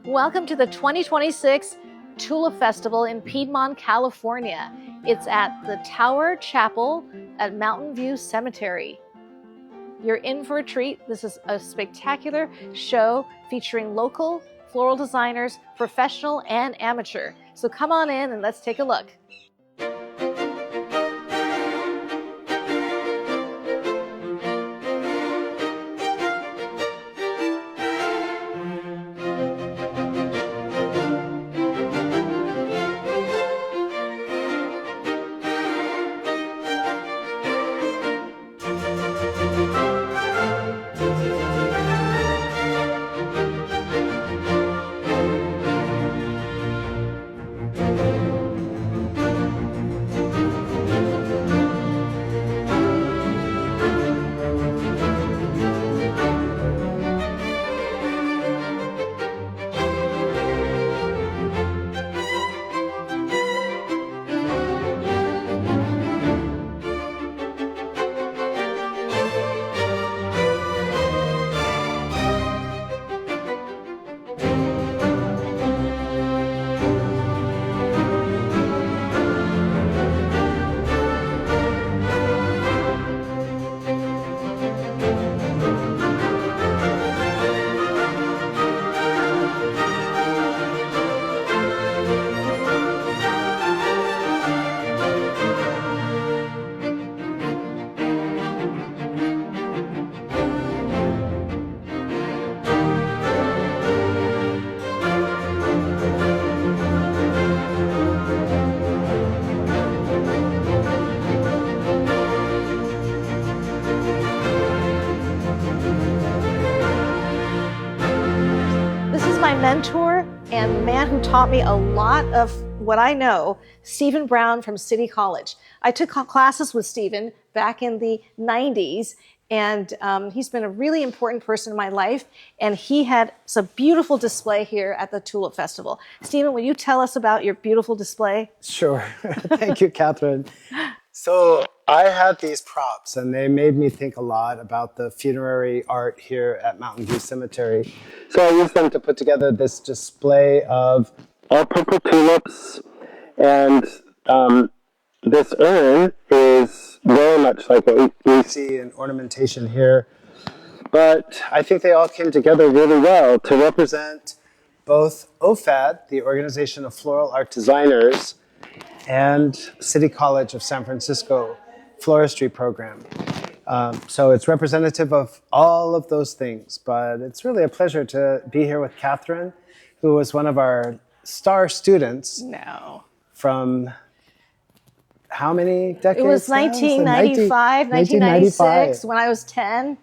Welcome to the 2026 Tulip Festival in Piedmont, California. It's at the Tower Chapel at Mountain View Cemetery. You're in for a treat. This is a spectacular show featuring local floral designers, professional and amateur. So come on in and let's take a look. Mentor and the man who taught me a lot of what I know, Stephen Brown from City College. I took classes with Stephen back in the 90s, and he's been a really important person in my life, and he had a beautiful display here at the Tulip Festival. Stephen, will you tell us about your beautiful display? Sure. Thank you, Katherine. So I had these props, and they made me think a lot about the funerary art here at Mountain View Cemetery. So I used them to put together this display of all purple tulips, and this urn is very much like what we see in ornamentation here. But I think they all came together really well to represent both OFAD, the Organization of Floral Art Designers, and City College of San Francisco floristry program. So it's representative of all of those things, but it's really a pleasure to be here with Katherine, who was one of our star students. No. From how many decades? It was 1995, 1996, when I was 10.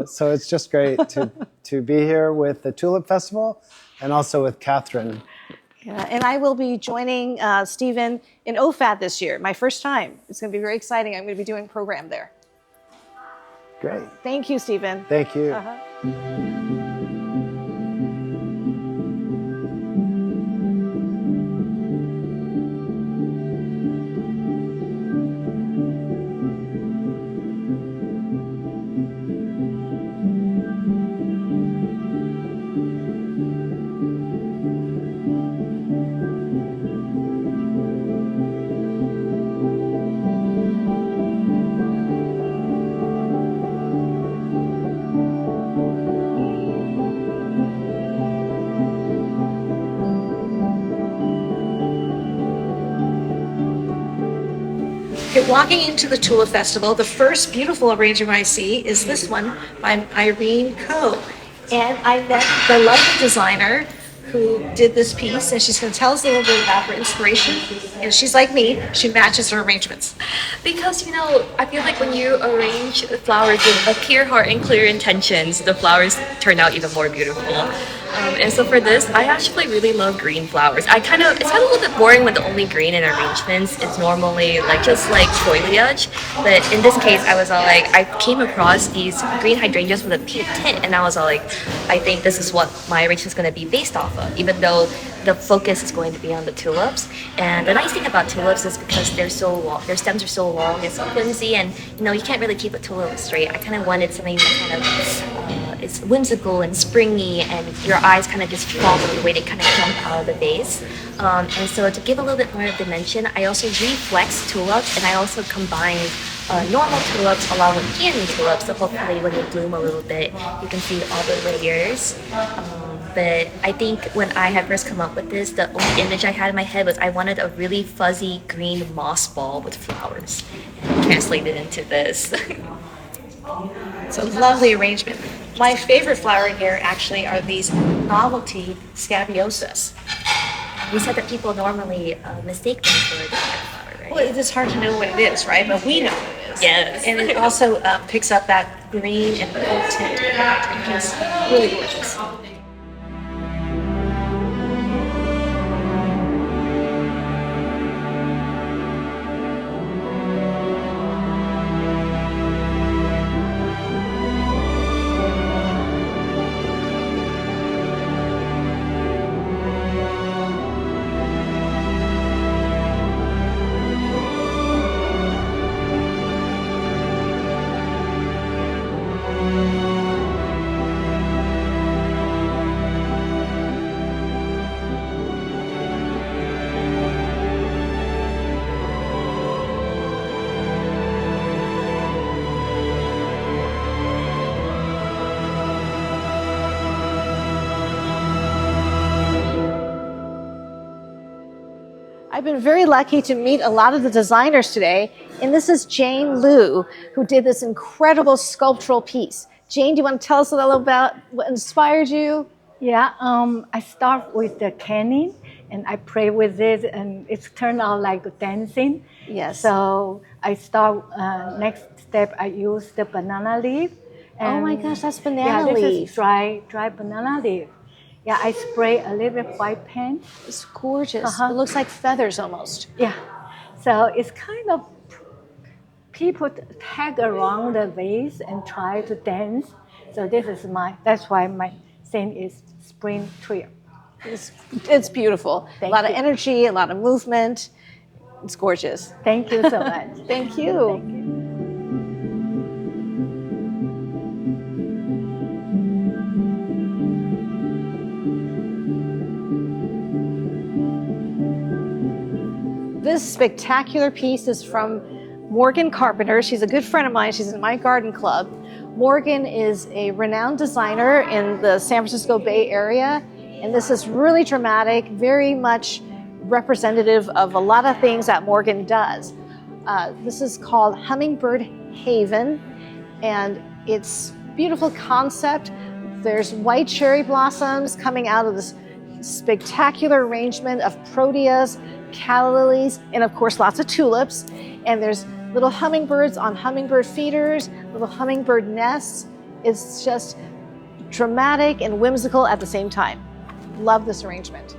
So it's just great to be here with the Tulip Festival and also with Katherine. Yeah, and I will be joining Stephen in OFAD this year, my first time. It's going to be very exciting. I'm going to be doing a program there. Great. Thank you, Stephen. Thank you. Okay, walking into the Tulip Festival, the first beautiful arrangement I see is this one by Irene Co. And I met the lovely designer who did this piece, and she's going to tell us a little bit about her inspiration. And she's like me, she matches her arrangements. Because, I feel like when you arrange flowers with a pure heart and clear intentions, the flowers turn out even more beautiful. And so for this, I actually really love green flowers. It's kind of a little bit boring with the only green in arrangements. It's normally just foliage. But in this case, I was all like, I came across these green hydrangeas with a pink tint, and I was all like, I think this is what my arrangement is going to be based off of, even though the focus is going to be on the tulips. And the nice thing about tulips is because they're so long, their stems are so long and so flimsy, and you can't really keep a tulip straight. I kind of wanted something that kind of it's whimsical and springy, and your eyes kind of just follow the way they kind of jump out of the vase. And so to give a little bit more dimension, I also reflex tulips, and I also combine normal tulips along with peony tulips. So hopefully when they bloom a little bit, you can see all the layers. But I think when I had first come up with this, the only image I had in my head was I wanted a really fuzzy green moss ball with flowers, and translate it into this. It's a lovely arrangement. My favorite flower here actually are these novelty scabiosas. You said that people normally mistake them for a different flower, right? Well, it is hard to know what it is, right? But we know what it is. Yes. And it also picks up that green and gold tint, which is really gorgeous. I've been very lucky to meet a lot of the designers today, and this is Jane Liu, who did this incredible sculptural piece. Jane, do you want to tell us a little about what inspired you? Yeah, I start with the canning and I play with it, and it's turned out like dancing. Yes. So I start, next step, I use the banana leaf. Oh my gosh, that's banana yeah, this leaf. is dry banana leaf. Yeah, I spray a little bit white paint. It's gorgeous. It looks like feathers almost. Yeah, so it's kind of, people tag around the vase and try to dance. So this is that's why my thing is spring trip. It's beautiful. A lot of energy, a lot of movement. It's gorgeous. Thank you so much. Thank you. Thank you. This spectacular piece is from Morgan Carpenter. She's a good friend of mine. She's in my garden club. Morgan is a renowned designer in the San Francisco Bay Area, and this is really dramatic, very much representative of a lot of things that Morgan does. This is called Hummingbird Haven, and it's beautiful concept. There's white cherry blossoms coming out of this spectacular arrangement of proteas, calla lilies, and of course lots of tulips. And there's little hummingbirds on hummingbird feeders, little hummingbird nests. It's just dramatic and whimsical at the same time. Love this arrangement.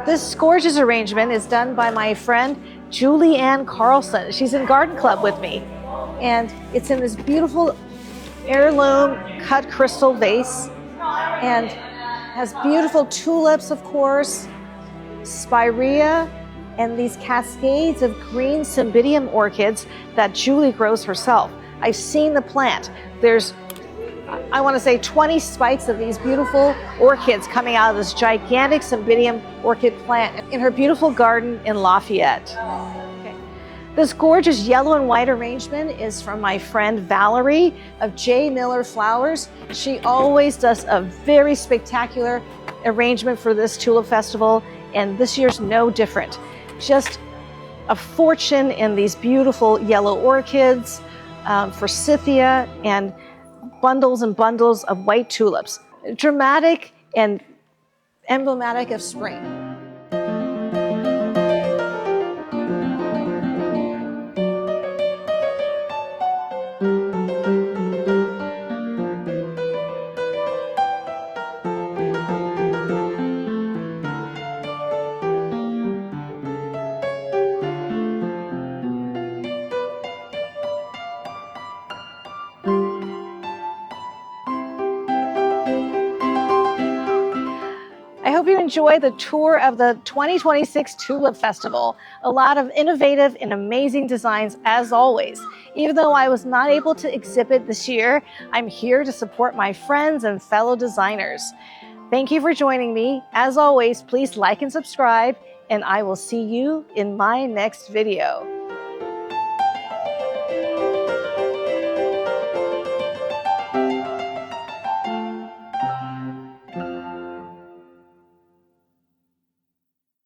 This gorgeous arrangement is done by my friend Julie Ann Carlson. She's in Garden Club with me. And it's in this beautiful heirloom cut crystal vase, and has beautiful tulips, of course, spirea, and these cascades of green cymbidium orchids that Julie grows herself. I've seen the plant. There's, I want to say, 20 spikes of these beautiful orchids coming out of this gigantic cymbidium orchid plant in her beautiful garden in Lafayette. Okay. This gorgeous yellow and white arrangement is from my friend Valerie of J. Miller Flowers. She always does a very spectacular arrangement for this tulip festival, and this year's no different. Just a fortune in these beautiful yellow orchids, forsythia, and bundles and bundles of white tulips. Dramatic and emblematic of spring. you enjoy the tour of the 2026 Tulip Festival. A lot of innovative and amazing designs as always. Even though I was not able to exhibit this year, I'm here to support my friends and fellow designers. Thank you for joining me. As always, please like and subscribe, and I will see you in my next video.